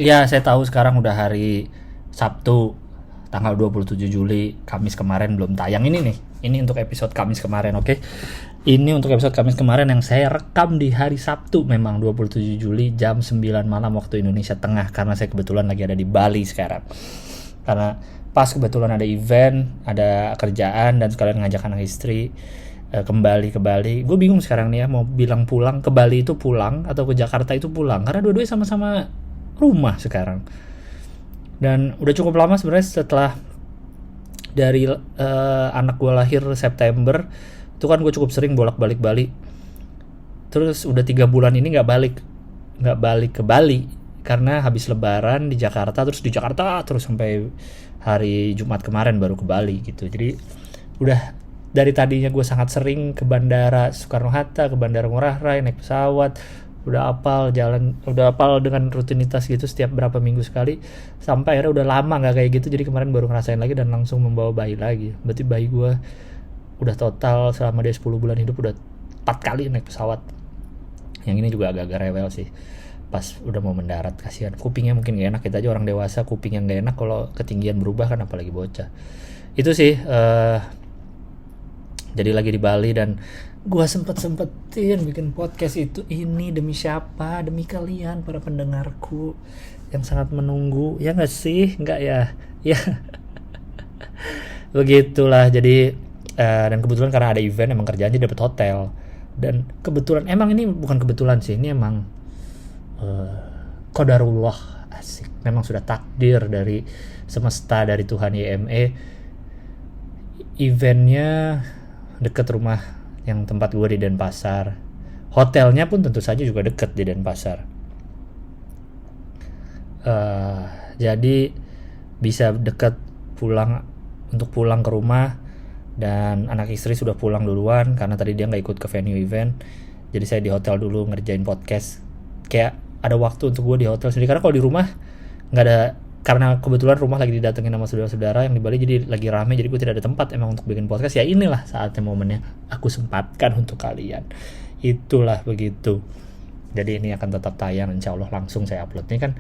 Iya, saya tahu sekarang udah hari Sabtu, tanggal 27 Juli, Kamis kemarin belum tayang ini nih. Ini untuk episode Kamis kemarin, oke. Ini untuk episode Kamis kemarin yang saya rekam di hari Sabtu, memang 27 Juli jam 9 malam waktu Indonesia Tengah, karena saya kebetulan lagi ada di Bali sekarang. Karena pas kebetulan ada event, ada kerjaan, dan sekalian ngajak anak istri kembali ke Bali. Gue bingung sekarang nih ya, mau bilang pulang ke Bali itu pulang atau ke Jakarta itu pulang, karena dua-duanya sama-sama rumah sekarang. Dan udah cukup lama sebenarnya setelah dari anak gue lahir September, itu kan gue cukup sering bolak-balik Bali. Terus udah 3 bulan ini nggak balik ke Bali karena habis Lebaran di Jakarta, terus di Jakarta terus sampai hari Jumat kemarin baru ke Bali gitu. Jadi udah dari tadinya gue sangat sering ke Bandara Soekarno Hatta, ke Bandara Ngurah Rai naik pesawat, udah apal dengan rutinitas gitu setiap berapa minggu sekali, sampai akhirnya udah lama nggak kayak gitu. Jadi kemarin baru ngerasain lagi dan langsung membawa bayi lagi. Berarti bayi gue udah total selama dia 10 bulan hidup udah 4 kali naik pesawat. Yang ini juga agak-agak rewel sih pas udah mau mendarat, kasihan kupingnya mungkin gak enak. Kita aja orang dewasa kuping yang gak enak kalau ketinggian berubah kan, apalagi bocah. Itu sih jadi lagi di Bali dan gue sempetin bikin podcast ini demi siapa? Demi kalian para pendengarku yang sangat menunggu, ya nggak sih? Nggak ya? Ya begitulah. Jadi dan kebetulan karena ada event emang kerjaannya dapat hotel, dan kebetulan emang ini bukan kebetulan sih, ini emang qadarullah, asik, memang sudah takdir dari semesta, dari Tuhan YME. Eventnya deket rumah yang tempat gue di Denpasar, hotelnya pun tentu saja juga deket di Denpasar. Jadi bisa deket untuk pulang ke rumah, dan anak istri sudah pulang duluan karena tadi dia nggak ikut ke venue event. Jadi saya di hotel dulu ngerjain podcast, kayak ada waktu untuk gue di hotel sendiri, karena kalau di rumah nggak ada, karena kebetulan rumah lagi didatengin sama saudara-saudara yang di Bali, jadi lagi rame, jadi gue tidak ada tempat emang untuk bikin podcast. Ya inilah saatnya, momennya aku sempatkan untuk kalian, itulah begitu. Jadi ini akan tetap tayang insya Allah, langsung saya upload. Ini kan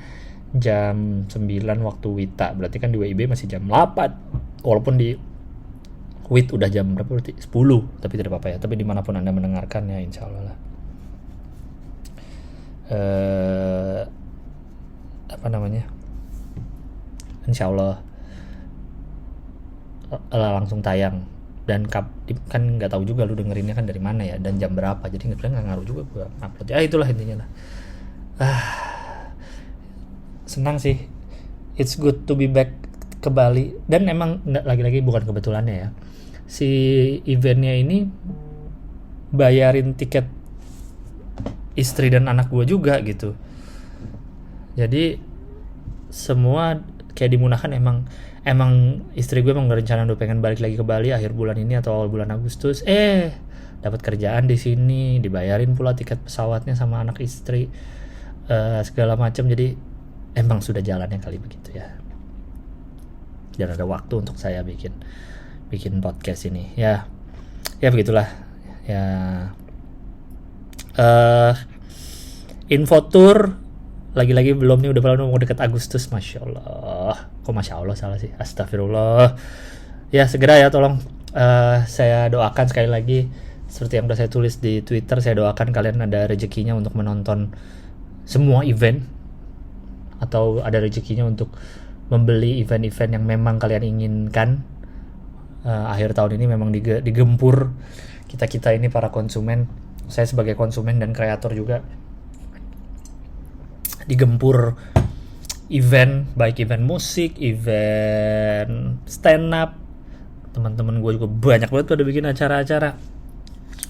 jam 9 waktu Wita, berarti kan di WIB masih jam 8, walaupun di WIT udah jam berapa, berarti 10, tapi tidak apa-apa ya. Tapi dimanapun anda mendengarkannya insya Allah lah. Apa namanya, insya Allah langsung tayang. Dan kan nggak tahu juga lu dengerinnya kan dari mana ya dan jam berapa, jadi nggak ngaruh juga gue upload ya. Itulah intinya lah. Senang sih, it's good to be back ke Bali. Dan emang lagi-lagi bukan kebetulannya ya, si eventnya ini bayarin tiket istri dan anak gue juga gitu. Jadi semua kayak dimudahkan. Emang istri gue emang rencana udah pengen balik lagi ke Bali akhir bulan ini atau awal bulan Agustus. Dapat kerjaan di sini, dibayarin pula tiket pesawatnya sama anak istri, segala macam. Jadi emang sudah jalannya kali begitu ya. Dan ada waktu untuk saya bikin podcast ini. Ya begitulah. Ya. Info tour lagi-lagi belum nih, udah mau dekat Agustus. Masya Allah, kok Masya Allah salah sih, astagfirullah. Ya segera ya, tolong saya doakan sekali lagi, seperti yang udah saya tulis di Twitter, saya doakan kalian ada rezekinya untuk menonton semua event, atau ada rezekinya untuk membeli event-event yang memang kalian inginkan. Akhir tahun ini memang digempur kita ini para konsumen. Saya sebagai konsumen dan kreator juga digempur event, baik event musik, event stand up. Teman-teman gue juga banyak banget pada bikin acara-acara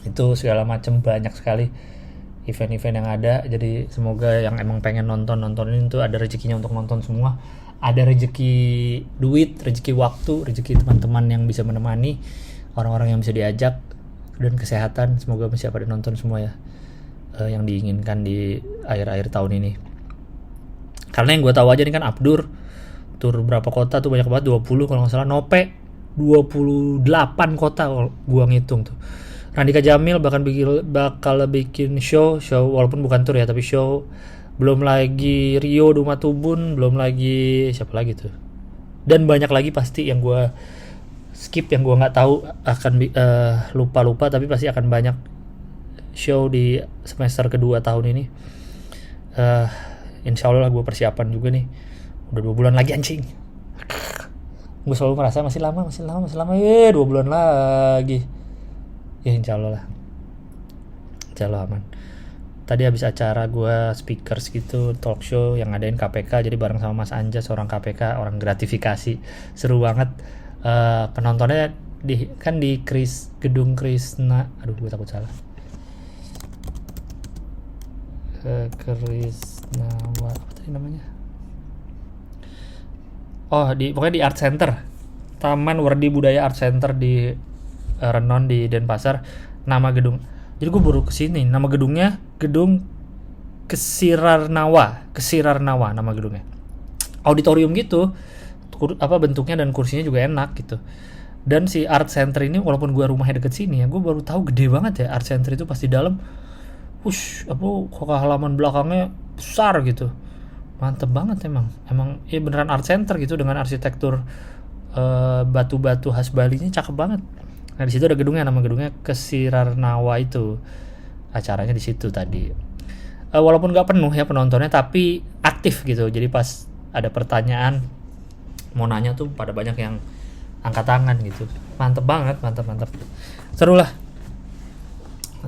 itu segala macam, banyak sekali event-event yang ada. Jadi semoga yang emang pengen nontonin itu ada rezekinya untuk nonton semua. Ada rezeki duit, rezeki waktu, rezeki teman-teman yang bisa menemani, orang-orang yang bisa diajak, dan kesehatan. Semoga bisa pada nonton semua ya, yang diinginkan di akhir-akhir tahun ini. Karena yang gue tahu aja nih kan Abdur tur berapa kota tuh, banyak banget, 20 kalau nggak salah. Nope 28 kota gue ngitung tuh. Randika Jamil bakal bikin show walaupun bukan tur ya, tapi show belum lagi Rio Dumatubun, belum lagi siapa lagi tuh, dan banyak lagi pasti yang gue skip, yang gue nggak tahu, akan lupa tapi pasti akan banyak show di semester kedua tahun ini. Insya Allah gue persiapan juga nih, udah 2 bulan lagi anjing. Gue selalu merasa masih lama 2 bulan lagi ya. Insya Allah aman. Tadi habis acara gue speakers gitu, talk show yang ngadain KPK, jadi bareng sama Mas Anja, seorang KPK, orang gratifikasi, seru banget. Penontonnya di gedung Krisna, aduh gue takut salah, Krisnawa apa tadi namanya, pokoknya di Art Center, Taman Wardi Budaya Art Center di Renon di Denpasar. Nama gedung, jadi gue baru kesini, nama gedungnya Gedung Kesirarnawa nama gedungnya, auditorium gitu, bentuknya dan kursinya juga enak gitu. Dan si Art Center ini, walaupun gue rumahnya deket sini ya, gue baru tahu gede banget ya Art Center itu. Pas di dalam, halaman belakangnya besar gitu, mantep banget emang ya, beneran Art Center gitu dengan arsitektur batu-batu khas Bali-nya cakep banget. Nah di situ ada gedungnya, nama gedungnya Kesirarnawa itu. Acaranya di situ tadi. Walaupun nggak penuh ya penontonnya, tapi aktif gitu. Jadi pas ada pertanyaan mau nanya tuh pada banyak yang angkat tangan gitu. Mantep banget, mantep. Seru lah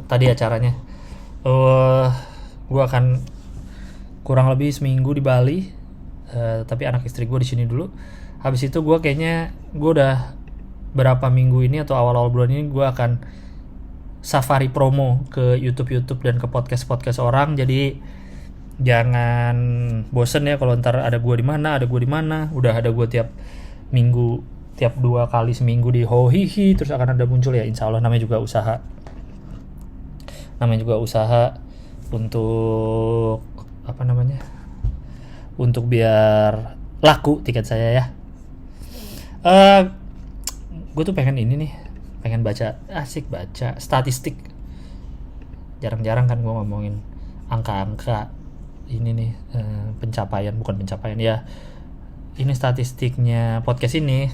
tadi acaranya. Gue akan kurang lebih seminggu di Bali, tapi anak istri gue di sini dulu. Habis itu gue udah berapa minggu ini atau awal-awal bulan ini gue akan safari promo ke YouTube dan ke podcast orang. Jadi jangan bosen ya kalau ntar ada gue di mana. Udah ada gue tiap minggu, tiap 2 kali seminggu di Hohihi, terus akan ada muncul ya, insya Allah. Namanya juga usaha untuk untuk biar laku tiket saya ya. Gue tuh pengen baca statistik. Jarang-jarang kan gue ngomongin angka-angka ini nih, bukan pencapaian ya, ini statistiknya podcast ini.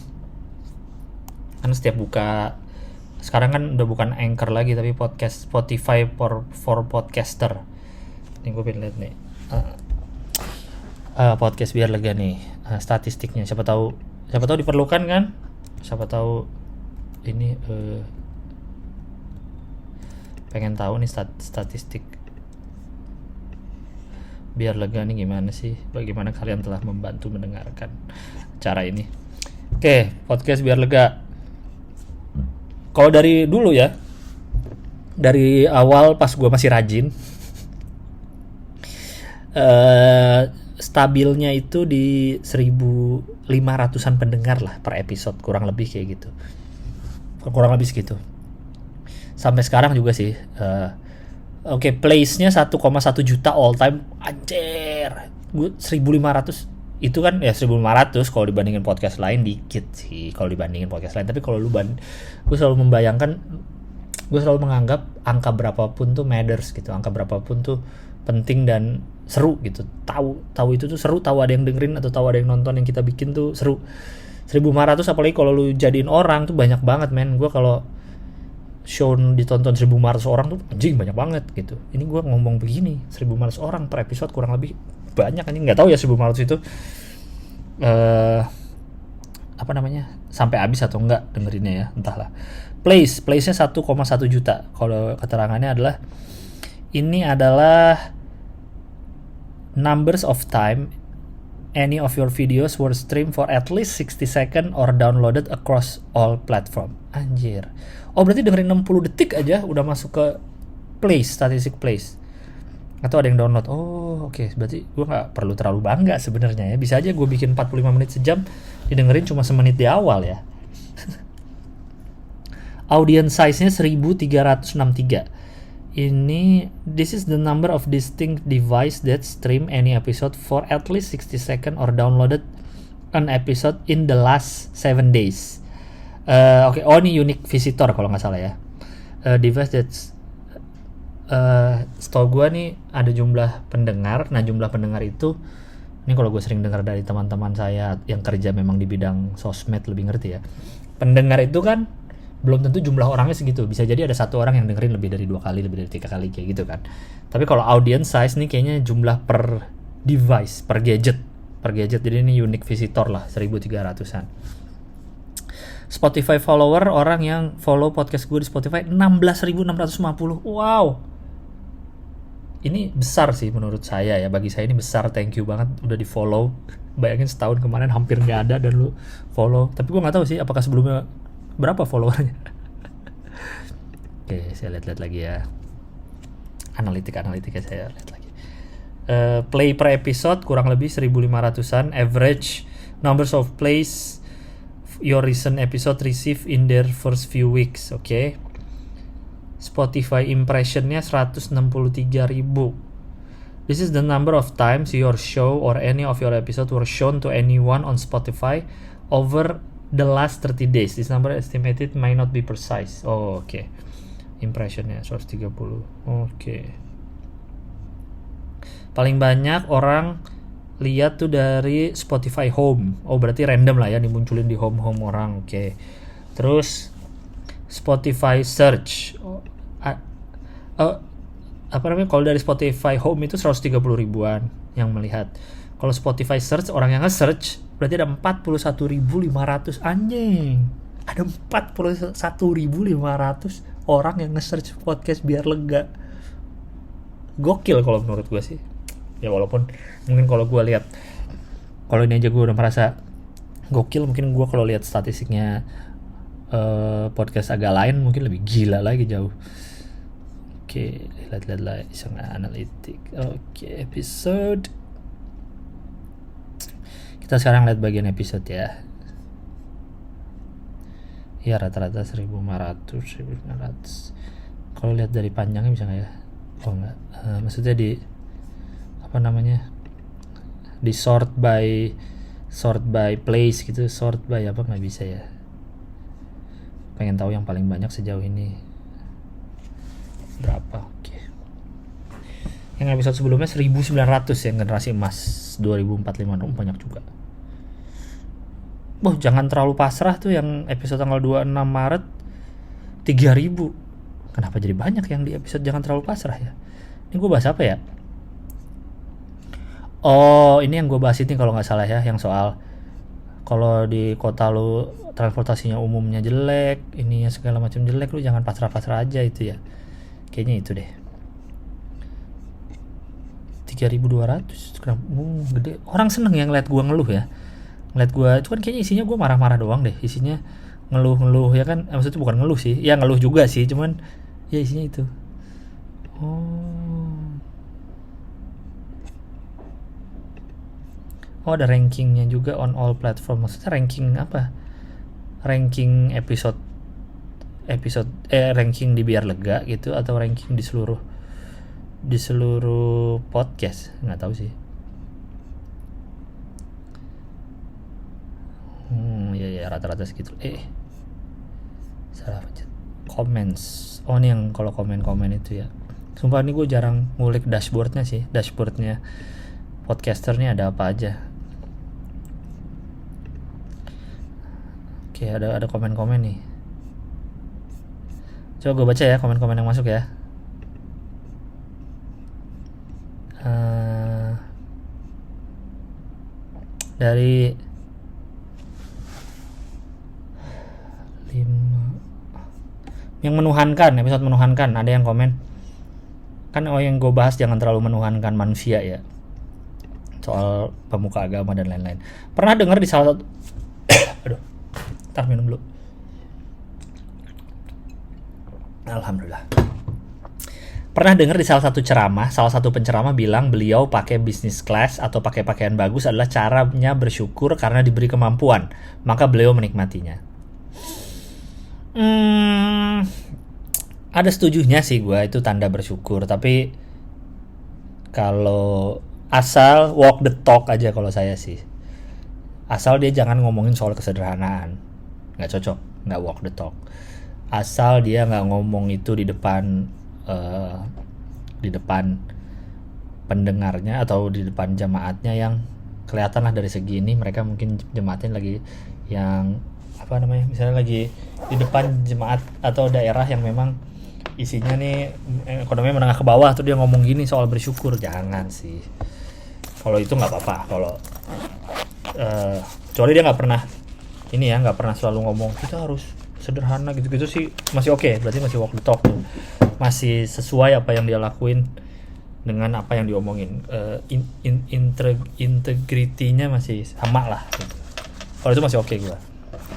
Kan setiap buka, sekarang kan udah bukan Anchor lagi tapi podcast Spotify for podcaster. Ini gue pengen lihat nih, podcast biar lega nih, statistiknya. Siapa tahu diperlukan kan, siapa tahu ini pengen tahu nih statistik biar lega nih gimana sih, bagaimana kalian telah membantu mendengarkan cara ini. Oke, podcast biar lega. Kalau dari dulu ya, dari awal pas gue masih rajin, stabilnya itu di 1.500-an pendengar lah per episode, kurang lebih kayak gitu. Kurang lebih segitu. Sampai sekarang juga sih. Plays-nya 1,1 juta all time. Anjir. Gue 1.500 itu kan ya 1.500 kalau dibandingin podcast lain dikit sih kalau dibandingin podcast lain. Tapi kalau gue selalu menganggap angka berapapun tuh matters gitu. Angka berapapun tuh penting dan seru gitu. Tahu itu tuh seru, tahu ada yang dengerin atau tahu ada yang nonton yang kita bikin tuh seru. 1.500 apalagi kalau lu jadiin orang tuh banyak banget men. Gue kalau show ditonton 1.500 orang tuh anjing banyak banget gitu. Ini gue ngomong begini 1.500 orang per episode kurang lebih banyak. Anjing nggak tahu ya 1.500 itu sampai habis atau enggak dengerinnya ya, entahlah. Plays-nya 1,1 juta. Kalau keterangannya adalah numbers of time any of your videos were streamed for at least 60 seconds or downloaded across all platform. Anjir. Oh berarti dengerin 60 detik aja udah masuk ke plays, statistik plays. Atau ada yang download. Oh oke. Berarti gue gak perlu terlalu bangga sebenarnya ya. Bisa aja gue bikin 45 menit sejam, didengerin cuma semenit di awal ya. Audience size-nya 1.363. This is the number of distinct device that stream any episode for at least 60 seconds or downloaded an episode in the last 7 days. Ini unique visitor kalau nggak salah ya. Device that's setahu gue nih ada jumlah pendengar. Nah jumlah pendengar itu, ini kalau gue sering dengar dari teman-teman saya yang kerja memang di bidang sosmed lebih ngerti ya. Pendengar itu kan belum tentu jumlah orangnya segitu. Bisa jadi ada satu orang yang dengerin lebih dari 2 kali, lebih dari 3 kali kayak gitu kan. Tapi kalau audience size nih kayaknya jumlah per device, per gadget. Jadi ini unique visitor lah 1.300-an. Spotify follower, orang yang follow podcast gue di Spotify 16.650. Wow. Ini besar sih menurut saya ya. Bagi saya ini besar. Thank you banget udah di follow. Bayangin setahun kemarin hampir nggak ada dan lu follow. Tapi gue nggak tahu sih apakah sebelumnya berapa followernya. Oke, saya lihat lagi ya. Analitiknya saya lihat lagi. Play per episode kurang lebih 1.500-an. Average numbers of plays your recent episode receive in their first few weeks. Oke. Spotify impressionnya 163.000. This is the number of times your show or any of your episode were shown to anyone on Spotify over the last 30 days. This number estimated may not be precise. Oh, oke. Impressionnya 130. Oke. Paling banyak orang lihat tuh dari Spotify Home. Oh, berarti random lah ya dimunculin di home orang. Oke. Terus Spotify Search. Apa namanya? Kalau dari Spotify Home itu 130 ribuan yang melihat. Kalau Spotify Search, orang yang nge-search berarti ada 41.500 anjing. Ada 41.500 orang yang nge-search podcast biar lega. Gokil kalau menurut gue sih. Ya walaupun mungkin kalau gue lihat, kalau ini aja gue udah merasa gokil, mungkin gue kalau lihat statistiknya podcast agak lain mungkin lebih gila lagi jauh. Oke, lihat lagi sangat analitik. Oke, episode. Kita sekarang lihat bagian episode ya. Ya rata-rata 1.500. Kalau lihat dari panjangnya bisa nggak ya? Oh enggak. Maksudnya di apa namanya? Di sort by place gitu, sort by apa nggak bisa ya? Pengen tahu yang paling banyak sejauh ini berapa? Oke. Yang episode sebelumnya 1.900 yang generasi emas 2045 banyak juga. Jangan terlalu pasrah tuh yang episode tanggal 26 Maret 3.000. Kenapa jadi banyak yang di episode jangan terlalu pasrah ya? Ini gue bahas apa ya? Oh, ini yang gue bahas ini kalau nggak salah ya, yang soal kalau di kota lu transportasinya umumnya jelek, ininya segala macam jelek, lu jangan pasrah-pasrah aja itu ya. Kayaknya itu deh. 3.200 kenapa? Gede. Orang seneng yang ngeliat gue ngeluh ya. Ngeliat gue, itu kan kayaknya isinya gue marah-marah doang deh. Isinya ngeluh-ngeluh ya kan. Maksudnya bukan ngeluh sih. Ya ngeluh juga sih, cuman ya isinya itu. Oh, ada rankingnya juga on all platform. Maksudnya ranking apa? Ranking episode ranking di biar lega gitu, atau ranking di seluruh podcast? Nggak tahu sih. Ya rata-rata segitu. Salah pencet. Comments. Oh, ini yang kalau komen itu ya. Sumpah ini gue jarang ngulik dashboardnya sih. Dashboardnya podcaster nih ada apa aja. Oke, ada komen-komen nih. Coba gue baca ya komen-komen yang masuk ya. Dari 5 yang menuhankan, episode menuhankan, ada yang komen kan, yang gue bahas jangan terlalu menuhankan manusia ya, soal pemuka agama dan lain-lain. Pernah dengar di salah satu aduh, ntar minum dulu. Alhamdulillah. Pernah dengar di salah satu penceramah bilang beliau pakai business class atau pakai pakaian bagus adalah caranya bersyukur karena diberi kemampuan, maka beliau menikmatinya. Ada setujunya sih gue, itu tanda bersyukur. Tapi kalau asal walk the talk aja kalau saya sih. Asal dia jangan ngomongin soal kesederhanaan, nggak cocok, nggak walk the talk. Asal dia nggak ngomong itu di depan di depan pendengarnya atau di depan jemaatnya yang kelihatan lah dari segi ini mereka mungkin jemaatnya lagi yang apa namanya, misalnya lagi di depan jemaat atau daerah yang memang isinya nih ekonomi menengah ke bawah tuh dia ngomong gini soal bersyukur, jangan sih. Kalau itu nggak apa-apa, kalau kecuali dia nggak pernah ini ya, nggak pernah selalu ngomong kita harus sederhana gitu-gitu sih masih oke, berarti masih walk the talk tuh, masih sesuai apa yang dia lakuin dengan apa yang diomongin, integritinya masih sama lah gitu. Kalau itu masih oke gua.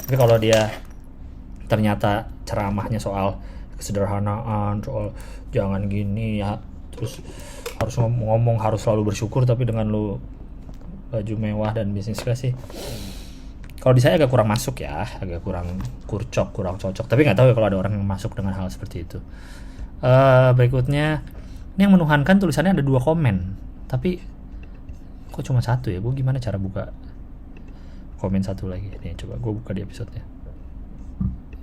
Tapi kalau dia ternyata ceramahnya soal kesederhanaan, soal jangan gini ya, terus harus ngomong harus selalu bersyukur tapi dengan lu baju mewah dan bisnis kelas sih, kalau di saya agak kurang masuk ya, agak kurang kurcok, kurang cocok. Tapi nggak tahu ya kalau ada orang yang masuk dengan hal seperti itu. Berikutnya, ini yang menuhankan tulisannya ada 2 komen, tapi kok cuma 1 ya? Gue gimana cara buka komen 1 lagi? Nih coba gue buka di episode-nya.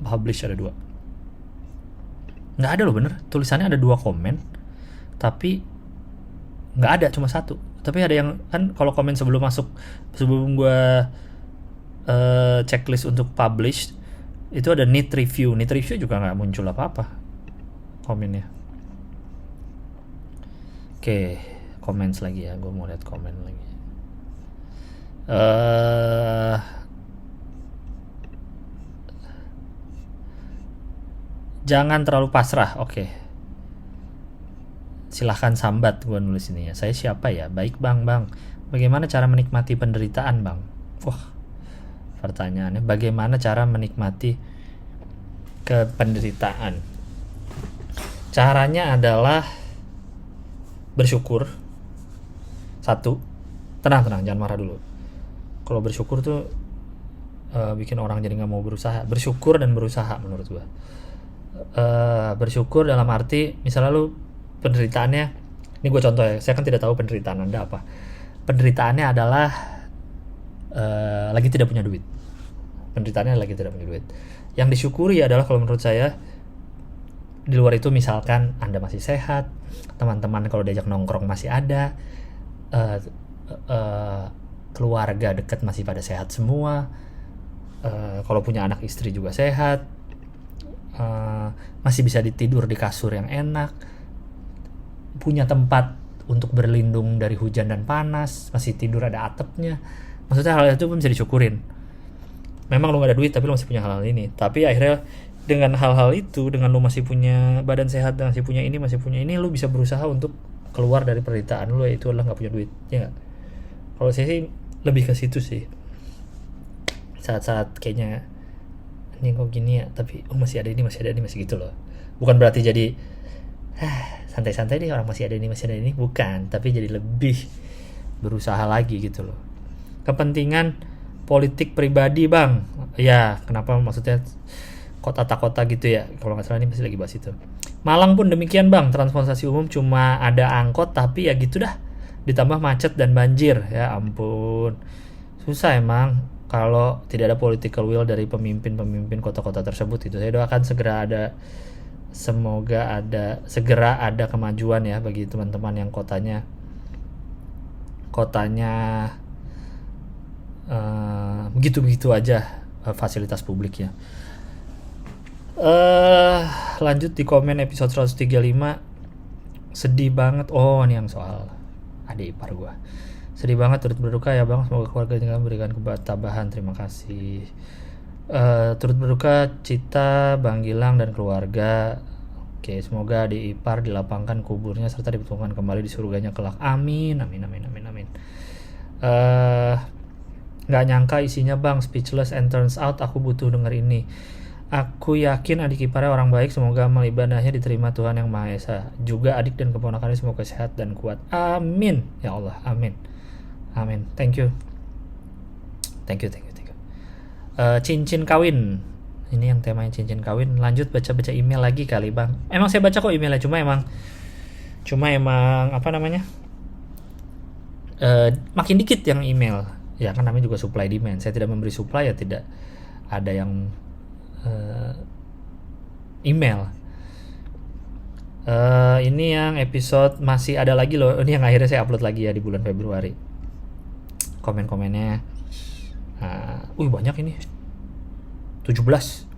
Publish ada 2. Nggak ada loh bener, tulisannya ada 2 komen, tapi nggak ada, cuma 1. Tapi ada yang kan kalau komen sebelum gue checklist untuk publish itu ada need review juga nggak muncul apa-apa komennya. Oke, comments lagi ya, gue mau lihat komen lagi. Jangan terlalu pasrah, oke. Silahkan sambat, gue nulis ini ya. Saya siapa ya? Baik bang. Bagaimana cara menikmati penderitaan bang? Wah, pertanyaannya bagaimana cara menikmati penderitaan? Caranya adalah bersyukur. 1, tenang, jangan marah dulu. Kalau bersyukur tuh bikin orang jadi nggak mau berusaha. Bersyukur dan berusaha menurut gua. Bersyukur dalam arti misalnya lu penderitaannya, ini gue contoh ya, saya kan tidak tahu penderitaan Anda apa. Penderitaannya adalah lagi tidak punya duit. Penderitaannya lagi tidak punya duit. Yang disyukuri adalah kalau menurut saya di luar itu misalkan Anda masih sehat, teman-teman kalau diajak nongkrong masih ada, keluarga dekat masih pada sehat semua, kalau punya anak istri juga sehat, masih bisa tidur di kasur yang enak, punya tempat untuk berlindung dari hujan dan panas, masih tidur ada atapnya. Maksudnya hal itu pun bisa disyukurin. Memang lu gak ada duit tapi lu masih punya hal-hal ini. Tapi akhirnya dengan hal-hal itu, dengan lu masih punya badan sehat, dan masih punya ini, lu bisa berusaha untuk keluar dari penderitaan lu, yaitu adalah gak punya duit. Ya gak? Kalau saya sih lebih ke situ sih. Saat-saat kayaknya ini kok gini ya, tapi masih ada ini, masih gitu loh. Bukan berarti jadi santai-santai deh, orang masih ada ini, bukan. Tapi jadi lebih berusaha lagi gitu loh. Kepentingan politik pribadi bang, ya kenapa maksudnya kota-kota gitu ya, kalau nggak salah ini masih lagi bahas itu. Malang pun demikian bang, transportasi umum cuma ada angkot tapi ya gitu dah, ditambah macet dan banjir, ya ampun, susah emang kalau tidak ada political will dari pemimpin kota-kota tersebut. Itu saya doakan semoga segera ada kemajuan ya bagi teman-teman yang kotanya begitu-begitu aja fasilitas publiknya. Lanjut di komen episode 135, sedih banget. Oh, ini yang soal adik ipar gua. Sedih banget, turut berduka ya bang, semoga keluarganya memberikan ketabahan. Terima kasih. Turut berduka Cita, Bang Gilang dan keluarga. Oke, semoga adik ipar dilapangkan kuburnya serta dipertemukan kembali di surganya kelak. Amin. Gak nyangka isinya bang, speechless and turns out aku butuh denger ini. Aku yakin adik iparnya orang baik, semoga amal ibadahnya diterima Tuhan Yang Maha Esa. Juga adik dan keponakannya semoga sehat dan kuat. Amin. Ya Allah, amin. Thank you. Cincin kawin. Ini yang temanya cincin kawin. Lanjut baca email lagi kali bang. Emang saya baca kok emailnya, cuma emang apa namanya? Makin dikit yang email. Ya kan namanya juga supply demand. Saya tidak memberi supply ya tidak ada yang email. Ini yang episode masih ada lagi loh. Ini yang akhirnya saya upload lagi ya di bulan Februari. Komen-komennya banyak ini, 17.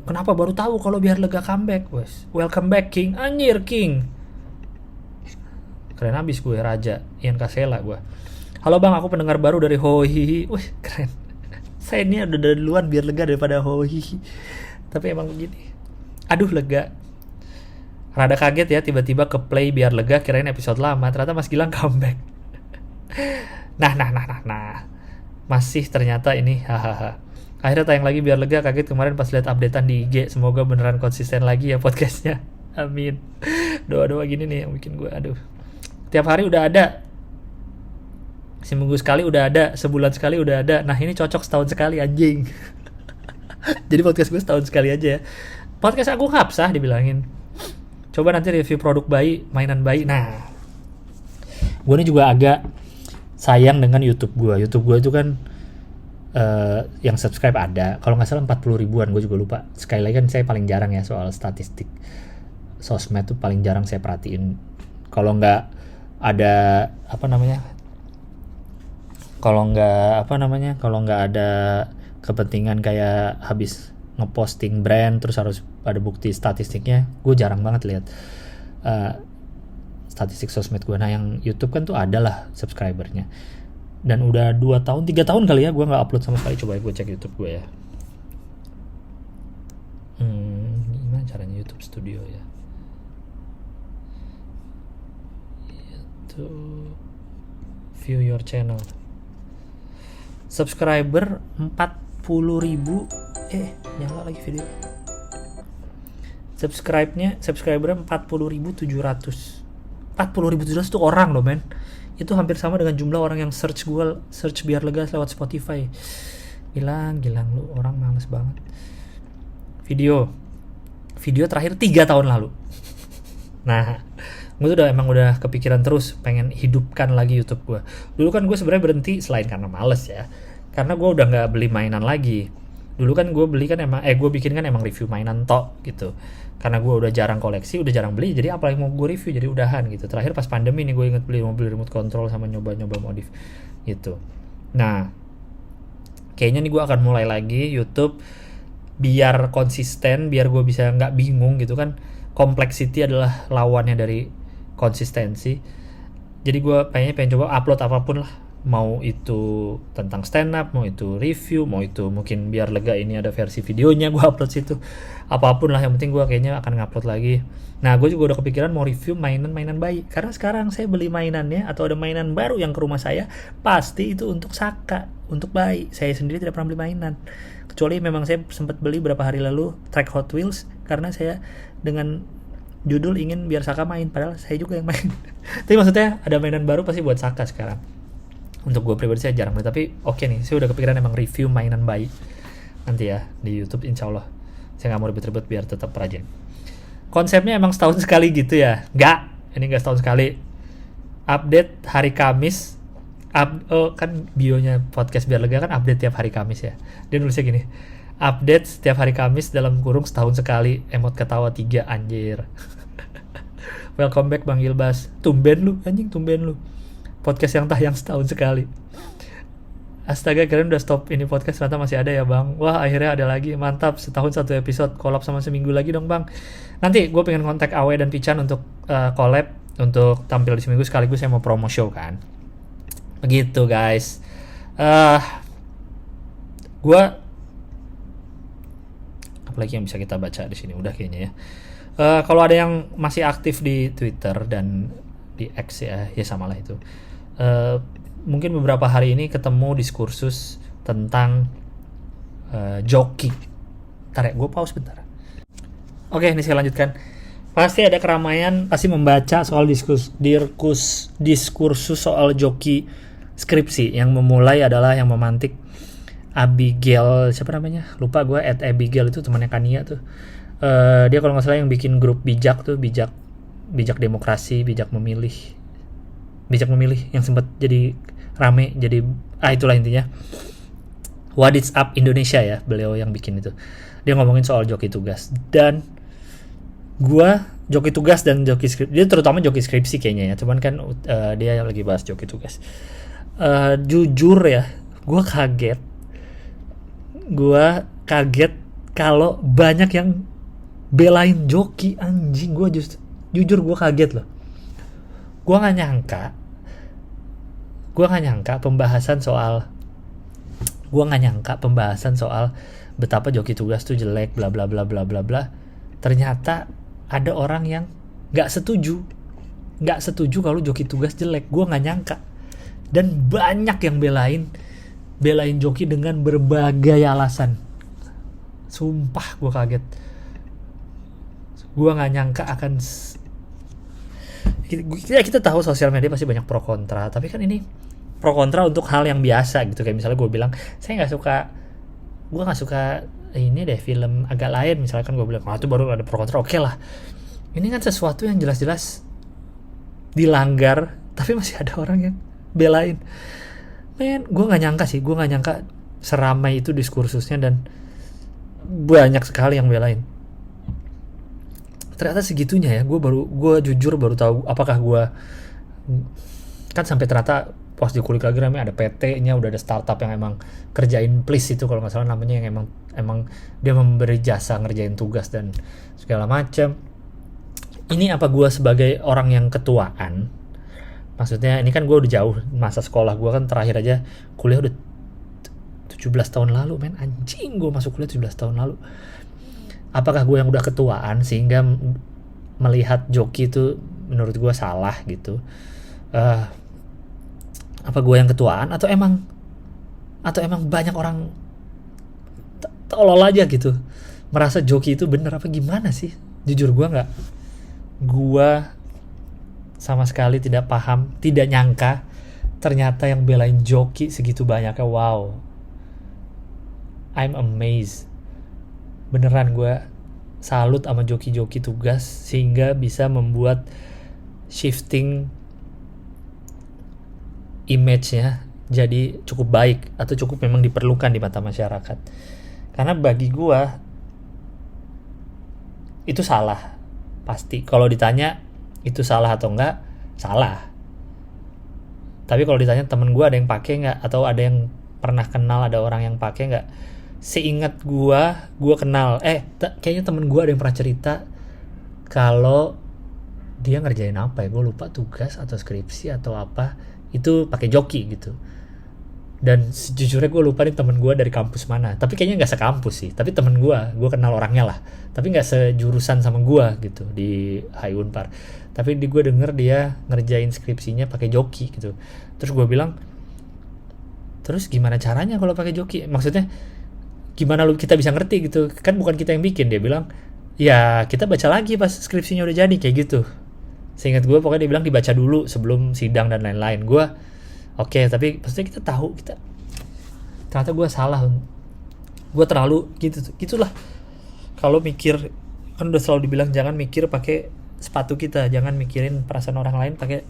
Kenapa baru tahu kalau Biar Lega comeback, wes? Welcome back King, anjir King. Keren abis gue, Raja Ian Kasela gue. Halo bang, aku pendengar baru dari Hohihi. Wih keren. Saya ini udah duluan Biar Lega daripada Hohihi. Tapi emang begini. Aduh lega. Rada kaget ya tiba-tiba ke play Biar Lega, kirain episode lama, ternyata Mas Gilang comeback. Nah. Masih ternyata ini, hahaha. Akhirnya tayang lagi Biar Lega, kaget kemarin pas lihat updatean di IG. Semoga beneran konsisten lagi ya podcastnya. Amin. Doa-doa gini nih yang bikin gue, aduh. Tiap hari udah ada. Seminggu sekali udah ada, sebulan sekali udah ada. Nah ini cocok setahun sekali anjing. Jadi podcast gue setahun sekali aja ya. Podcast aku hapsah dibilangin. Coba nanti review produk bayi, mainan bayi. Nah, gue ini juga agak sayang dengan YouTube gue. YouTube gue itu kan yang subscribe ada, kalau nggak salah 40 ribuan, gue juga lupa. Sekali lagi kan saya paling jarang ya soal statistik sosmed tuh, paling jarang saya perhatiin. Kalau nggak ada kalau nggak ada kepentingan kayak habis ngeposting brand terus harus ada bukti statistiknya, gue jarang banget lihat statistik sosmed gue. Nah yang YouTube kan tuh ada lah subscribernya, dan udah 2 tahun 3 tahun kali ya gue nggak upload sama sekali. Coba gue cek YouTube gue ya. Gimana caranya YouTube Studio ya? Itu view your channel. Subscriber 40 ribu. Nyala lagi video. Subscribernya 40.700. 40.700 itu orang loh men. Itu hampir sama dengan jumlah orang yang search Biar Lega lewat Spotify. Gilang lu, orang males banget. Video terakhir 3 tahun lalu. Nah, gue tuh udah kepikiran terus pengen hidupkan lagi YouTube gue. Dulu kan gue sebenarnya berhenti selain karena males ya, karena gue udah nggak beli mainan lagi. Dulu kan gue beli kan gue bikin kan emang review mainan tok gitu. Karena gue udah jarang koleksi, udah jarang beli, jadi apa yang mau gue review, jadi udahan gitu. Terakhir pas pandemi nih gue inget beli remote control sama nyoba modif gitu. Nah, kayaknya nih gue akan mulai lagi YouTube biar konsisten, biar gue bisa nggak bingung gitu kan. Complexity adalah lawannya dari konsistensi. Jadi gue pengen coba upload apapun lah, mau itu tentang stand up, mau itu review, mau itu mungkin Biar Lega ini ada versi videonya, gue upload situ. Apapun lah, yang penting gue kayaknya akan ngupload lagi. Nah gue juga udah kepikiran mau review mainan bayi, karena sekarang saya beli mainannya atau ada mainan baru yang ke rumah saya, pasti itu untuk Saka, untuk bayi. Saya sendiri tidak pernah beli mainan, kecuali memang saya sempat beli beberapa hari lalu track Hot Wheels, karena saya dengan judul ingin biar Saka main, padahal saya juga yang main. Tapi maksudnya ada mainan baru pasti buat Saka sekarang. Untuk gue pribadi saya jarang beli, tapi oke nih, saya udah kepikiran emang review mainan bayi nanti ya di YouTube, insya Allah. Saya nggak mau ribet-ribet biar tetap rajin. Konsepnya emang setahun sekali gitu ya? Ini nggak setahun sekali. Update hari Kamis. Kan bionya podcast Biar Lega kan update tiap hari Kamis ya. Dia nulisnya gini, update setiap hari Kamis dalam kurung setahun sekali. Emot ketawa 3 anjir. Welcome back Bang Gilbas. Tumben lu anjing, tumben lu. Podcast yang tayang setahun sekali. Astaga, keren udah stop ini podcast, ternyata masih ada ya bang. Wah akhirnya ada lagi, mantap. Setahun 1 episode, collab sama seminggu lagi dong bang. Nanti gue pengen kontak Awe dan Pican untuk collab, untuk tampil di seminggu, sekaligus saya mau promo show kan. Begitu guys. Gue apalagi yang bisa kita baca di sini, udah kayaknya ya. Kalau ada yang masih aktif di Twitter dan di X ya sama lah itu. Mungkin beberapa hari ini ketemu diskursus tentang joki. Ntar ya, gue pause bentar. Oke, ini saya lanjutkan. Pasti ada keramaian, pasti membaca soal diskursus soal joki skripsi. Yang memulai adalah yang memantik Abigail, siapa namanya? Lupa gue, @Abigail itu temannya Kania tuh. Dia kalau nggak salah yang bikin grup bijak tuh, bijak demokrasi, bijak memilih yang sempat jadi rame, jadi itulah intinya. What is up Indonesia ya, beliau yang bikin itu. Dia ngomongin soal joki tugas, dan gua joki tugas dan joki skripsi, dia terutama joki skripsi kayaknya ya, cuman kan dia lagi bahas joki tugas. Jujur ya, gue kaget kalau banyak yang belain joki, anjing. Jujur gue kaget loh. Gue nggak nyangka pembahasan soal betapa joki tugas tuh jelek, bla bla bla bla bla bla. Ternyata ada orang yang nggak setuju kalau joki tugas jelek. Gue nggak nyangka, dan banyak yang belain joki dengan berbagai alasan. Sumpah gue kaget. Gue nggak nyangka akan kita tahu sosial media pasti banyak pro kontra, tapi kan ini pro kontra untuk hal yang biasa gitu. Kayak misalnya gue bilang gue nggak suka ini deh film agak lain, misalkan gue bilang itu baru ada pro kontra. Oke lah, ini kan sesuatu yang jelas-jelas dilanggar tapi masih ada orang yang belain. Gue nggak nyangka seramai itu diskursusnya dan banyak sekali yang belain. Ternyata segitunya ya. Gue jujur baru tahu. Apakah gue kan sampai ternyata pas dikulik lagi namanya ada PT-nya, udah ada startup yang emang kerjain please itu kalau nggak salah namanya, yang emang dia memberi jasa ngerjain tugas dan segala macam. Ini apa gue sebagai orang yang ketuaan? Maksudnya ini kan gue udah jauh masa sekolah gue kan, terakhir aja kuliah udah 17 tahun lalu, men. Anjing, gue masuk kuliah 17 tahun lalu. Apakah gue yang udah ketuaan sehingga melihat joki itu menurut gue salah gitu? Apa gue yang ketuaan atau emang banyak orang tolol aja gitu merasa joki itu bener apa gimana sih? Jujur gue sama sekali tidak paham, tidak nyangka ternyata yang belain joki segitu banyaknya. Wow, I'm amazed. Beneran gue salut sama joki-joki tugas sehingga bisa membuat shifting image-nya jadi cukup baik atau cukup memang diperlukan di mata masyarakat. Karena bagi gue itu salah pasti. Kalau ditanya itu salah atau enggak, salah. Tapi kalau ditanya temen gue ada yang pakai nggak atau ada yang pernah kenal ada orang yang pakai nggak, seingat gue kenal. Kayaknya temen gue ada yang pernah cerita kalau dia ngerjain apa ya, gue lupa, tugas atau skripsi atau apa, itu pakai joki gitu. Dan sejujurnya gue lupa nih temen gue dari kampus mana, tapi kayaknya nggak sekampus sih. Tapi temen gue kenal orangnya lah, tapi nggak sejurusan sama gue gitu di HI Unpar. Tapi gue denger dia ngerjain skripsinya pakai joki gitu. Terus gue bilang, terus gimana caranya kalau pakai joki? Maksudnya gimana kita bisa ngerti gitu? Kan bukan kita yang bikin. Dia bilang, ya kita baca lagi pas skripsinya udah jadi, kayak gitu. Seingat gue pokoknya dia bilang dibaca dulu sebelum sidang dan lain-lain. Gue oke, tapi maksudnya kita tahu ternyata gue salah. Gue terlalu gitulah. Kalau mikir, kan udah selalu dibilang jangan mikir pakai sepatu kita, jangan mikirin perasaan orang lain, pakai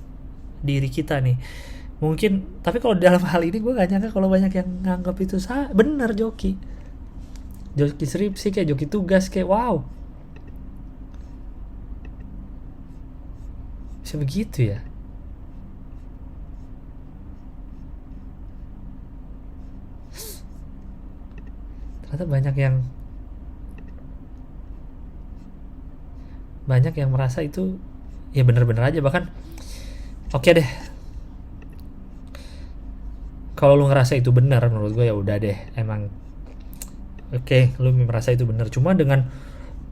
diri kita nih. Mungkin, tapi kalau dalam hal ini gue gak nyangka kalau banyak yang nganggap itu bener joki skripsi kayak joki tugas kayak wow, bisa begitu ya. Ternyata banyak yang merasa itu ya bener-bener aja. Bahkan oke deh, kalau lu ngerasa itu benar, menurut gue ya udah deh, emang oke, lu merasa itu benar. Cuma dengan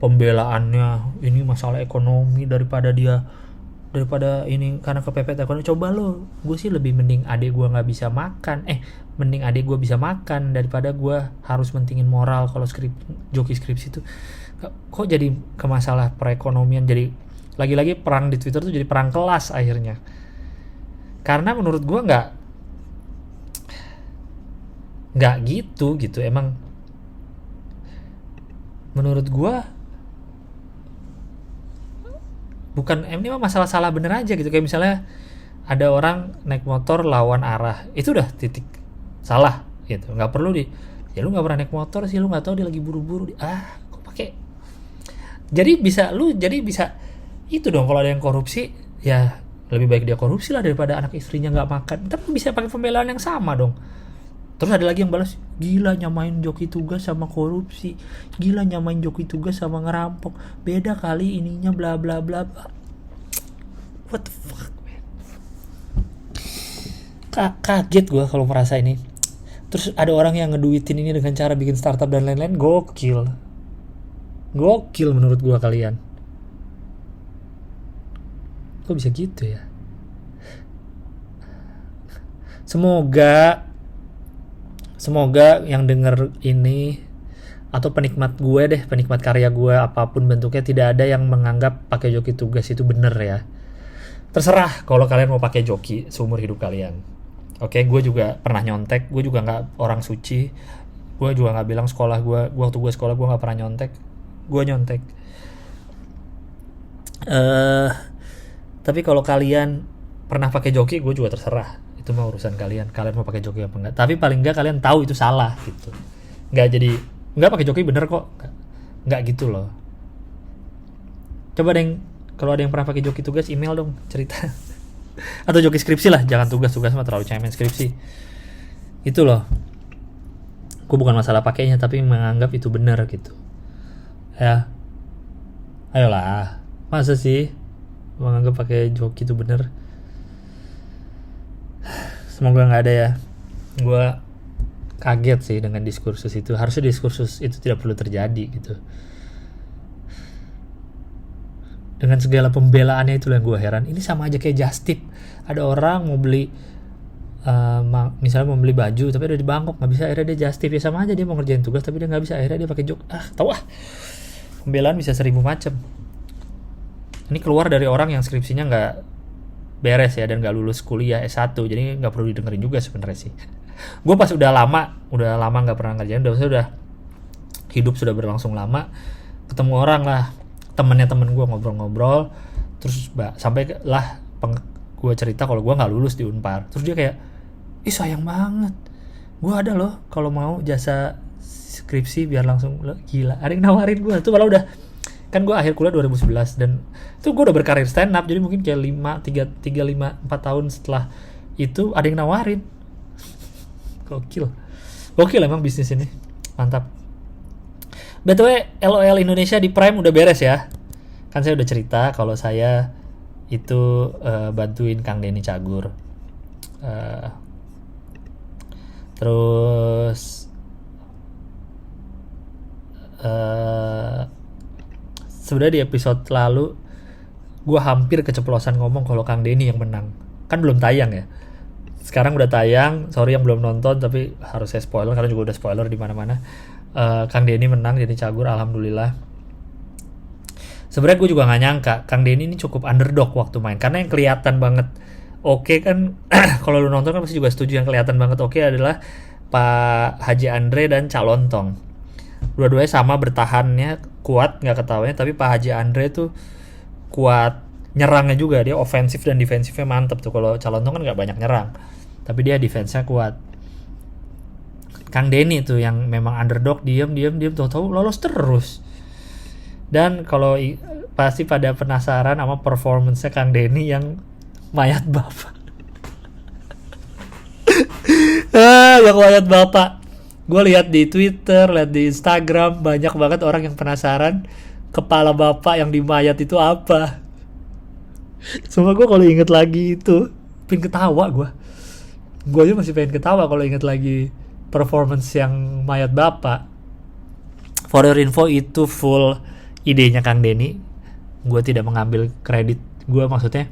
pembelaannya ini masalah ekonomi daripada ini karena kepepet ekonomi. Coba lo, gue sih lebih mending adik gue nggak bisa makan, mending adik gue bisa makan daripada gue harus mentingin moral. Kalau joki skripsi itu kok jadi ke masalah perekonomian, jadi lagi-lagi perang di Twitter tuh jadi perang kelas akhirnya. Karena menurut gue nggak gitu emang. Menurut gue bukan, ini mah masalah salah bener aja gitu. Kayak misalnya ada orang naik motor lawan arah, itu udah titik salah gitu. Nggak perlu ya lu nggak pernah naik motor sih, lu nggak tahu dia lagi buru-buru. Kok pakai. Jadi bisa Itu dong, kalau ada yang korupsi ya lebih baik dia korupsi lah daripada anak istrinya nggak makan. Tapi bisa pakai pembelaan yang sama dong. Terus ada lagi yang balas, gila nyamain joki tugas sama korupsi, gila nyamain joki tugas sama ngerampok, beda kali ininya bla bla bla. What the fuck, man? Kaget gue kalau merasa ini. Terus ada orang yang ngeduitin ini dengan cara bikin startup dan lain-lain. Gokil menurut gue kalian. Kok bisa gitu ya? Semoga yang denger ini atau penikmat karya gue apapun bentuknya, tidak ada yang menganggap pakai joki tugas itu bener ya. Terserah kalau kalian mau pakai joki seumur hidup kalian. Oke, gue juga pernah nyontek, gue juga nggak orang suci, gue juga nggak bilang sekolah gue waktu gue sekolah gue nggak pernah nyontek, gue nyontek. Tapi kalau kalian pernah pakai joki, gue juga terserah, itu mah urusan kalian mau pakai joki apa enggak. Tapi paling enggak kalian tahu itu salah gitu, nggak pakai joki bener kok, nggak gitu loh. Coba kalau ada yang pernah pakai joki tugas, email dong cerita. Atau joki skripsi lah, jangan tugas mah terlalu cemen, skripsi itu loh. Gue bukan masalah pakainya, tapi menganggap itu benar gitu ya. Ayolah, masa sih menganggap pakai joki itu benar? Semoga nggak ada ya. Gue kaget sih dengan diskursus itu. Harusnya diskursus itu tidak perlu terjadi gitu. Dengan segala pembelaannya, itulah yang gue heran. Ini sama aja kayak just tip. Ada orang mau beli misalnya mau beli baju tapi udah di Bangkok, nggak bisa, akhirnya dia just tip. Ya sama aja, dia mau ngerjain tugas tapi dia nggak bisa, akhirnya dia pakai jok. Pembelaan bisa 1000 macam. Ini keluar dari orang yang skripsinya nggak beres ya, dan nggak lulus kuliah S1, jadi nggak perlu didengerin juga sebenarnya sih. Gue pas udah lama nggak pernah ngerjain, udah hidup sudah berlangsung lama, ketemu orang lah, temennya temen gue, ngobrol-ngobrol, terus sampai lah gue cerita kalau gue nggak lulus di Unpar. Terus dia kayak, ih sayang banget, gue ada loh kalau mau jasa skripsi biar langsung. Gila, ada yang nawarin gue tuh. Malah udah, kan gue akhir kuliah 2011 dan itu gue udah berkarir stand up, jadi mungkin kayak 4 tahun setelah itu ada yang nawarin. Gokil emang bisnis ini, mantap. BTW, LOL Indonesia di Prime udah beres ya. Kan saya udah cerita kalau saya itu bantuin Kang Denny Cagur. Terus sebenarnya di episode lalu gue hampir keceplosan ngomong kalau Kang Denny yang menang. Kan belum tayang ya. Sekarang udah tayang. Sorry yang belum nonton, tapi harus saya spoiler karena juga udah spoiler di mana-mana. Kang Denny menang, Denny Cagur, alhamdulillah. Sebenarnya gue juga nggak nyangka Kang Denny ini cukup underdog waktu main, karena yang kelihatan banget oke kan kalau lu nonton kan pasti juga setuju, yang kelihatan banget oke adalah Pak Haji Andre dan Cak Lontong. Dua-duanya sama bertahannya kuat, nggak ketawanya, tapi Pak Haji Andre tuh kuat nyerangnya juga, dia ofensif dan defensifnya mantep tuh. Kalau Cak Lontong kan nggak banyak nyerang, tapi dia defense-nya kuat. Kang Denny tuh yang memang underdog, diam tahu-tahu lolos terus. Dan kalau pasti pada penasaran sama performance-nya Kang Denny yang mayat bapak. Yang mayat bapak. Gue lihat di Twitter, lihat di Instagram, banyak banget orang yang penasaran kepala bapak yang dimayat itu apa. Sumpah gue kalau inget lagi itu pengen ketawa gue. Gue aja masih pengen ketawa kalau inget lagi performance yang mayat bapak. For your info, itu full idenya Kang Denny. Gue tidak mengambil kredit. Gue maksudnya,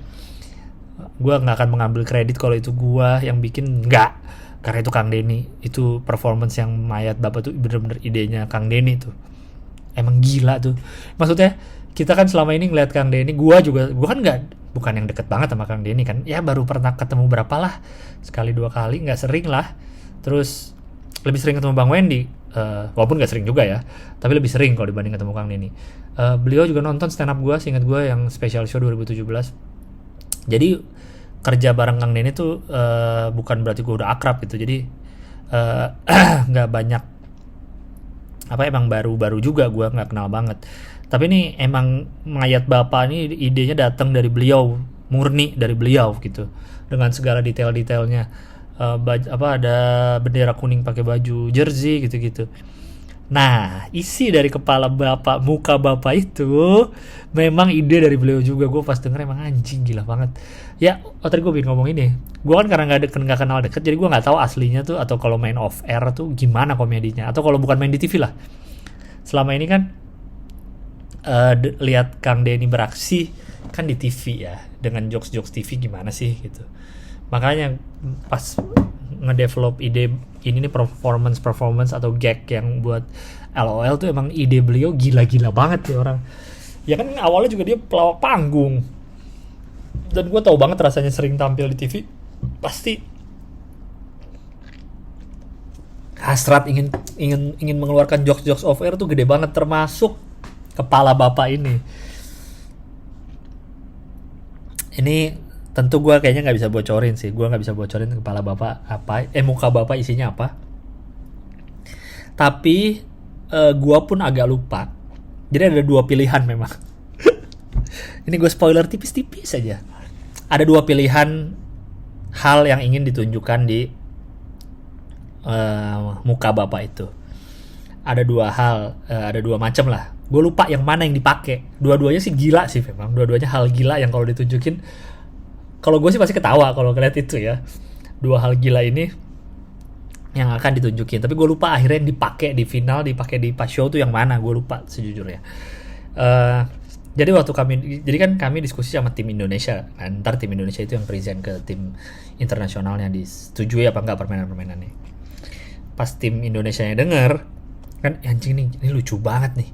gue nggak akan mengambil kredit kalau itu gue yang bikin, nggak. Karena itu Kang Denny. Itu performance yang mayat bapak tuh bener-bener idenya Kang Denny tuh. Emang gila tuh. Maksudnya kita kan selama ini ngeliat Kang Denny. Gue kan bukan yang deket banget sama Kang Denny kan. Ya baru pernah ketemu berapa lah, 1-2 kali, nggak sering lah. Terus lebih sering ketemu Bang Wendy, walaupun gak sering juga ya, tapi lebih sering kalau dibanding ketemu Kang Denny. Beliau juga nonton stand up gue, seingat gue yang special show 2017. Jadi kerja bareng Kang Denny tuh bukan berarti gue udah akrab gitu. Jadi nggak banyak emang baru juga, gue nggak kenal banget. Tapi ini emang mayat bapak ini idenya datang dari beliau, murni dari beliau gitu, dengan segala detail-detailnya. Ada bendera kuning pakai baju jersey gitu-gitu. Nah, isi dari kepala bapak, muka bapak itu memang ide dari beliau juga. Gue pas denger emang anjing, gila banget. Ya, tadi gue bikin ngomong ini. Gue kan karena nggak kenal deket, jadi gue nggak tahu aslinya tuh atau kalau main off air tuh gimana komedinya. Atau kalau bukan main di TV lah. Selama ini kan lihat Kang Denny beraksi kan di TV ya, dengan jokes-jokes TV gimana sih gitu. Makanya pas ngedevelop ide ini nih, performance atau gag yang buat LOL tuh emang ide beliau gila-gila banget ya orang. Ya kan awalnya juga dia pelawak panggung. Dan gue tahu banget rasanya sering tampil di TV, pasti hasrat ingin mengeluarkan jokes off air tuh gede banget, termasuk kepala bapak ini. Ini tentu gue kayaknya nggak bisa bocorin sih, gue nggak bisa bocorin kepala bapak apa, muka bapak isinya apa. Tapi gue pun agak lupa. Jadi ada dua pilihan memang. Ini gue spoiler tipis-tipis aja. Ada dua pilihan hal yang ingin ditunjukkan di muka bapak itu. Ada dua hal, ada dua macam lah. Gue lupa yang mana yang dipakai. Dua-duanya sih gila sih memang. Dua-duanya hal gila yang kalau ditunjukin, kalau gue sih pasti ketawa kalau ngeliat itu ya. Dua hal gila ini yang akan ditunjukin. Tapi gue lupa akhirnya yang dipakai di final, dipakai di pas show tuh yang mana. Gue lupa sejujurnya. Jadi kan kami diskusi sama tim Indonesia. Ntar tim Indonesia itu yang present ke tim internasionalnya, disetujui apa enggak permainan-permainannya. Pas tim Indonesianya denger, kan anjing nih, ini lucu banget nih.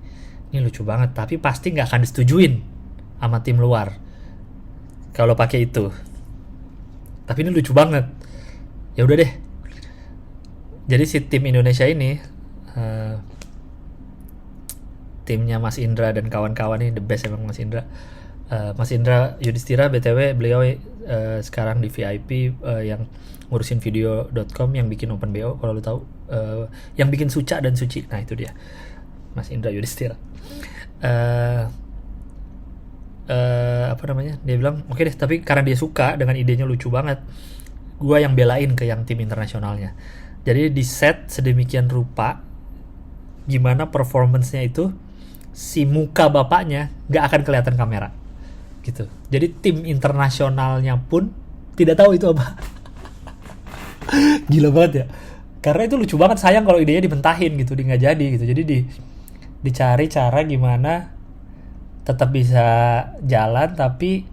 Ini lucu banget, tapi pasti nggak akan disetujuin sama tim luar kalau pakai itu. Tapi ini lucu banget. Ya udah deh. Jadi si tim Indonesia ini, timnya Mas Indra dan kawan-kawan ini the best emang Mas Indra. Mas Indra Yudhistira BTW, beliau sekarang di VIP yang ngurusin video.com, yang bikin OpenBO kalau lu tahu, yang bikin Suca dan Suci. Nah itu dia, Mas Indra Yudhistira. Dia bilang oke deh, tapi karena dia suka dengan idenya lucu banget, gue yang belain ke yang tim internasionalnya. Jadi di set sedemikian rupa gimana performance-nya itu, si muka bapaknya gak akan kelihatan kamera gitu. Jadi tim internasionalnya pun tidak tahu itu apa. Gila banget ya, karena itu lucu banget. Sayang kalau idenya dimentahin gitu, nggak jadi gitu. Jadi dicari cara gimana tetap bisa jalan tapi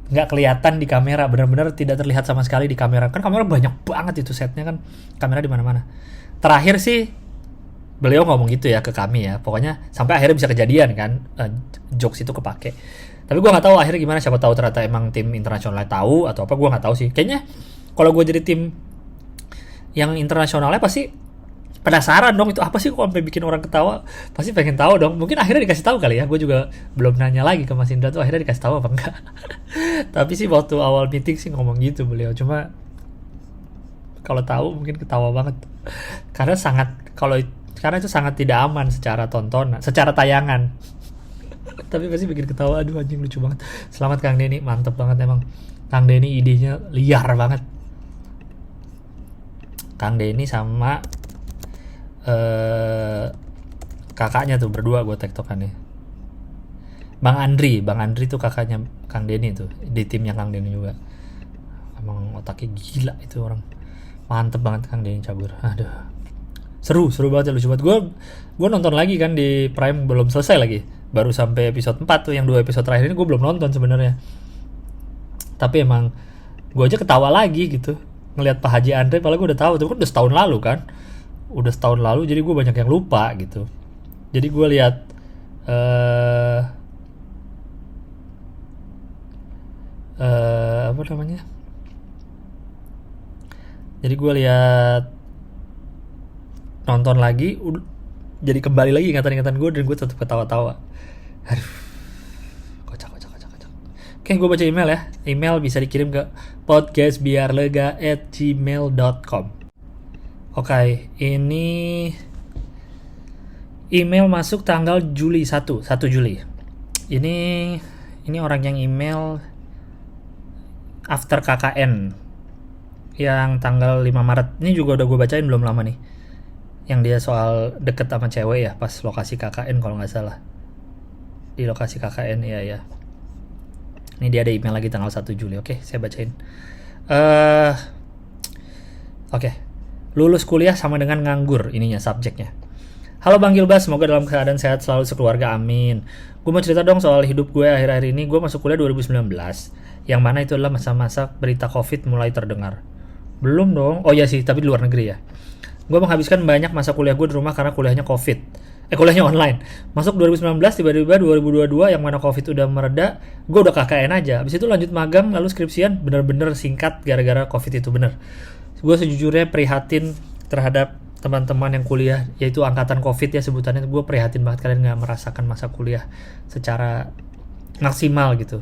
nggak kelihatan di kamera, benar-benar tidak terlihat sama sekali di kamera. Kan kamera banyak banget itu setnya kan, kamera di mana-mana. Terakhir sih beliau ngomong gitu ya ke kami ya, pokoknya sampai akhirnya bisa kejadian kan, jokes itu kepake. Tapi gue nggak tahu akhirnya gimana, siapa tahu ternyata emang tim internasional tahu atau apa, gue nggak tahu sih. Kayaknya kalau gue jadi tim yang internasionalnya pasti penasaran dong, itu apa sih kok sampai bikin orang ketawa, pasti pengen tahu dong. Mungkin akhirnya dikasih tahu kali ya, gue juga belum nanya lagi ke Mas Indra tuh akhirnya dikasih tahu apa enggak. Tapi sih waktu awal meeting sih ngomong gitu beliau, cuma kalau tahu mungkin ketawa banget karena itu sangat tidak aman secara tontonan, secara tayangan. Tapi pasti bikin ketawa, aduh anjing lucu banget. Selamat Kang Denny, mantep banget emang. Kang Denny idenya liar banget. Kang Denny sama kakaknya tuh berdua gue tektokannya. Bang Andri tuh kakaknya Kang Denny tuh, di timnya Kang Denny juga. Emang otaknya gila itu orang. Mantep banget Kang Denny cabur. Aduh. Seru banget ya, lucu banget. Gue nonton lagi kan di Prime, belum selesai lagi. Baru sampai episode 4 tuh, yang 2 episode terakhir ini gue belum nonton sebenarnya. Tapi emang gue aja ketawa lagi gitu ngelihat Pak Haji Andre, padahal gue udah tahu tuh kan udah setahun lalu, jadi gue banyak yang lupa gitu. Jadi gue lihat jadi gue lihat nonton lagi, jadi kembali lagi ingatan-ingatan gue, dan gue tetap ketawa-tawa. Aduh, kocak. Oke, gue baca email ya. Email bisa dikirim ke podcastbiarlega@gmail.com. Oke, ini Email masuk tanggal Juli 1 Juli. Ini orang yang email after KKN yang tanggal 5 Maret. Ini juga udah gue bacain belum lama nih. Yang dia soal deket sama cewek ya pas lokasi KKN kalau nggak salah. Di lokasi KKN ya. Ini dia ada email lagi tanggal 1 Juli. Oke, saya bacain. Oke. Lulus kuliah sama dengan nganggur ininya subjeknya. Halo Bang Gilbas, semoga dalam keadaan sehat selalu sekeluarga, amin. Gue mau cerita dong soal hidup gue akhir-akhir ini. Gue masuk kuliah 2019, yang mana itu adalah masa-masa berita COVID mulai terdengar. Belum dong, oh iya sih, tapi di luar negeri ya. Gue menghabiskan banyak masa kuliah gue di rumah karena kuliahnya COVID. Kuliahnya online. Masuk 2019, tiba-tiba 2022 yang mana COVID udah mereda, gue udah KKN aja. Habis itu lanjut magang, lalu skripsian, bener-bener singkat gara-gara COVID itu bener. Gue sejujurnya prihatin terhadap teman-teman yang kuliah, yaitu angkatan COVID ya sebutannya. Gue prihatin banget kalian gak merasakan masa kuliah secara maksimal gitu.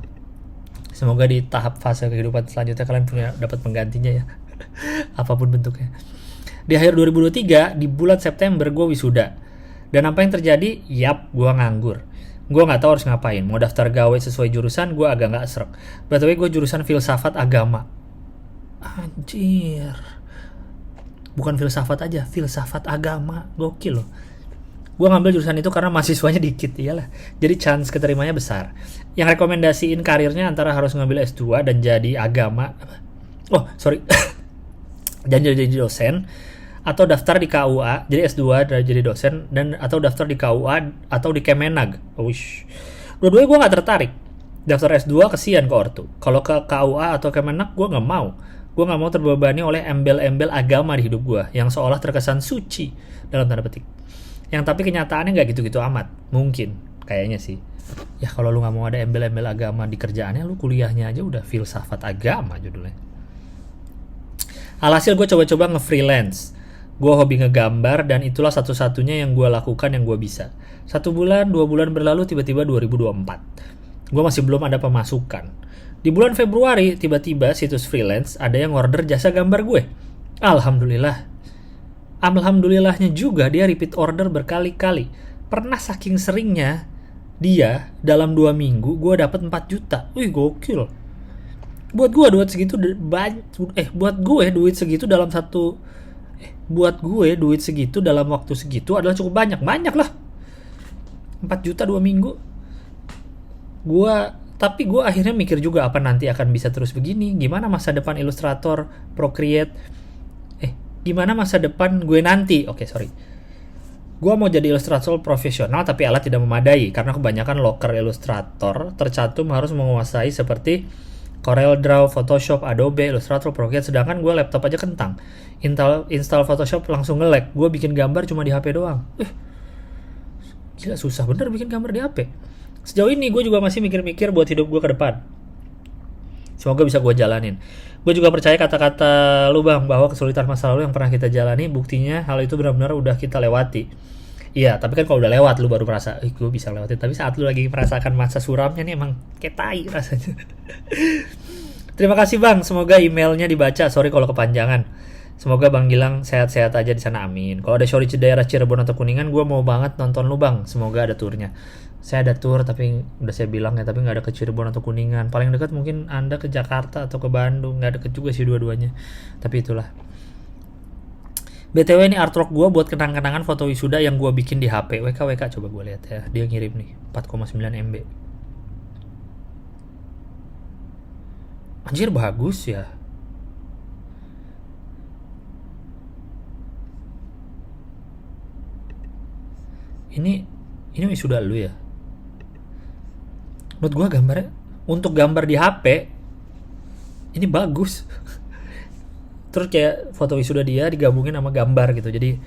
Semoga di tahap fase kehidupan selanjutnya kalian punya dapat penggantinya ya. Apapun bentuknya. Di akhir 2023, di bulan September gue wisuda. Dan apa yang terjadi? Yap, gue nganggur. Gue gak tahu harus ngapain. Mau daftar gawe sesuai jurusan, gue agak gak srek. By the way, gue jurusan filsafat agama. Anjir. Bukan filsafat aja, filsafat agama. Gokil loh. Gue ngambil jurusan itu karena mahasiswanya dikit, iyalah. Jadi chance keterimanya besar. Yang rekomendasiin karirnya antara harus ngambil S2 dan jadi agama. Dan jadi dosen, atau daftar di KUA, jadi S2 dan jadi dosen, dan atau daftar di KUA atau di Kemenag. Dua-duanya gue gak tertarik. Daftar S2 kesian ke ortu. Kalau ke KUA atau Kemenag gue gak mau. Gue gak mau terbebani oleh embel-embel agama di hidup gue yang seolah terkesan suci dalam tanda petik. Yang tapi kenyataannya gak gitu-gitu amat. Mungkin, kayaknya sih. Ya kalau lu gak mau ada embel-embel agama di kerjaannya, lu kuliahnya aja udah filsafat agama judulnya. Alhasil gue coba-coba nge-freelance. Gue hobi ngegambar dan itulah satu-satunya yang gue lakukan yang gue bisa. 1 bulan, 2 bulan berlalu, tiba-tiba 2024. Gue masih belum ada pemasukan. Di bulan Februari, tiba-tiba situs freelance ada yang order jasa gambar gue. Alhamdulillahnya juga dia repeat order berkali-kali. Pernah saking seringnya dia dalam 2 minggu gue dapat 4 juta. Wih gokil. Buat gue duit segitu duit segitu dalam waktu segitu adalah cukup banyak lah. 4 juta 2 minggu. Tapi gue akhirnya mikir juga apa nanti akan bisa terus begini. Gimana masa depan Illustrator, Procreate? Gimana masa depan gue nanti? Gue mau jadi ilustrator profesional tapi alat tidak memadai karena kebanyakan loker Illustrator tercantum harus menguasai seperti CorelDRAW, Photoshop, Adobe, Illustrator, Procreate, sedangkan gue laptop aja kentang. Install Photoshop langsung nge-lag. Gue bikin gambar cuma di HP doang. Gila susah bener bikin gambar di HP. Sejauh ini gue juga masih mikir-mikir buat hidup gue ke depan. Semoga bisa gue jalanin. Gue juga percaya kata-kata lu Bang, bahwa kesulitan masa lalu yang pernah kita jalani, buktinya hal itu benar-benar udah kita lewati. Iya, tapi kan kalau udah lewat lu baru merasa, gue bisa lewatin. Tapi saat lu lagi merasakan masa suramnya nih emang kayak tai rasanya. Terima kasih Bang, semoga emailnya dibaca. Sorry kalau kepanjangan. Semoga Bang Gilang sehat-sehat aja di sana, amin. Kalau ada showroom di daerah Cirebon atau Kuningan, gue mau banget nonton lu Bang. Semoga ada turnya. Saya ada tour tapi udah saya bilang ya, tapi nggak ada ke Cirebon atau Kuningan. Paling dekat mungkin Anda ke Jakarta atau ke Bandung. Nggak deket juga sih dua-duanya. Tapi itulah. BTW ini artwork gue buat kenang-kenangan foto wisuda yang gue bikin di HP. WK coba gue lihat ya. Dia ngirim nih 4,9 MB. Anjir bagus ya. Ini wisuda lu ya. Menurut gue gambarnya untuk gambar di HP ini bagus. Terus kayak foto wisuda dia digabungin sama gambar gitu. Jadi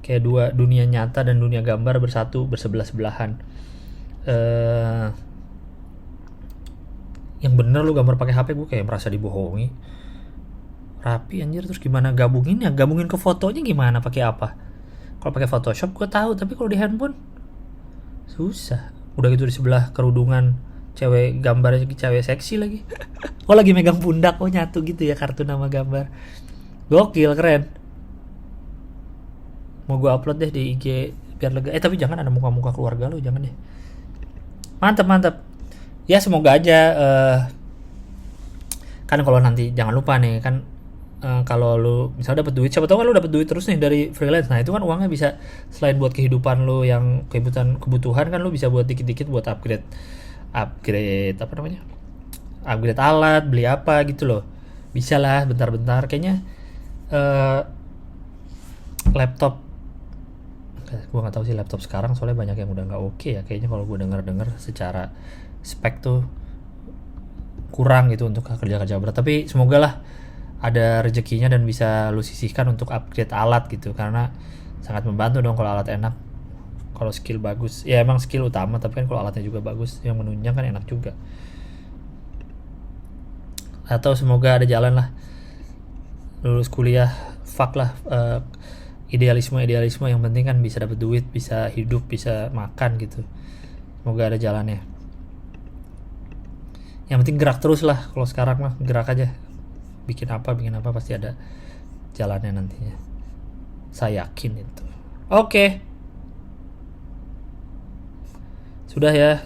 kayak dua dunia nyata dan dunia gambar bersatu bersebelah-sebelahan. Yang bener lu gambar pakai HP, gue kayak merasa dibohongi. Rapi anjir, terus gimana gabunginnya? Gabungin ke fotonya gimana? Pakai apa? Kalau pakai Photoshop gue tahu, tapi kalau di handphone susah. Udah gitu di sebelah kerudungan cewek, gambarnya cewek seksi lagi. Oh lagi megang pundak, oh nyatu gitu ya kartun sama gambar. Gokil, keren. Mau gue upload deh di IG biar lega. Tapi jangan ada muka-muka keluarga lu, jangan deh. Mantap. Ya semoga aja kan kalau nanti jangan lupa nih kan, kalau lu misalnya dapat duit, siapa tahu kan lu dapat duit terus nih dari freelance. Nah, itu kan uangnya bisa selain buat kehidupan lu yang kebutuhan kan, lu bisa buat dikit-dikit buat upgrade apa namanya? Upgrade alat, beli apa gitu loh. Bisa lah bentar-bentar kayaknya laptop, gue nggak tahu sih laptop sekarang soalnya banyak yang udah nggak oke ya kayaknya. Kalau gue denger secara spek tuh kurang gitu untuk kerja berat. Tapi semoga lah ada rezekinya dan bisa lu sisihkan untuk upgrade alat gitu, karena sangat membantu dong kalau alat enak. Kalau skill bagus ya emang skill utama, tapi kan kalau alatnya juga bagus yang menunjang kan enak juga. Atau semoga ada jalan lah lulus kuliah, fuck lah idealisme yang penting kan bisa dapat duit, bisa hidup, bisa makan gitu. Semoga ada jalannya. Yang penting gerak terus lah. Kalau sekarang mah gerak aja, bikin apa pasti ada jalannya nantinya, saya yakin itu. Oke. Sudah ya,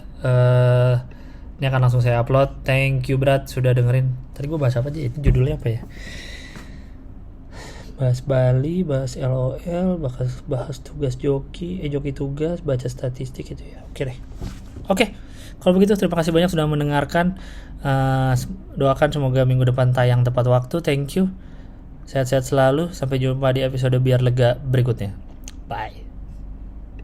ini akan langsung saya upload. Thank you Brad sudah dengerin. Tadi gue bahas apa aja, itu judulnya apa ya? Bahas Bali, bahas LOL, bahas tugas joki tugas, baca statistik itu ya. Oke deh. Oke. Kalau begitu terima kasih banyak sudah mendengarkan. Doakan semoga minggu depan tayang tepat waktu. Thank you. Sehat-sehat selalu. Sampai jumpa di episode biar lega berikutnya. Bye.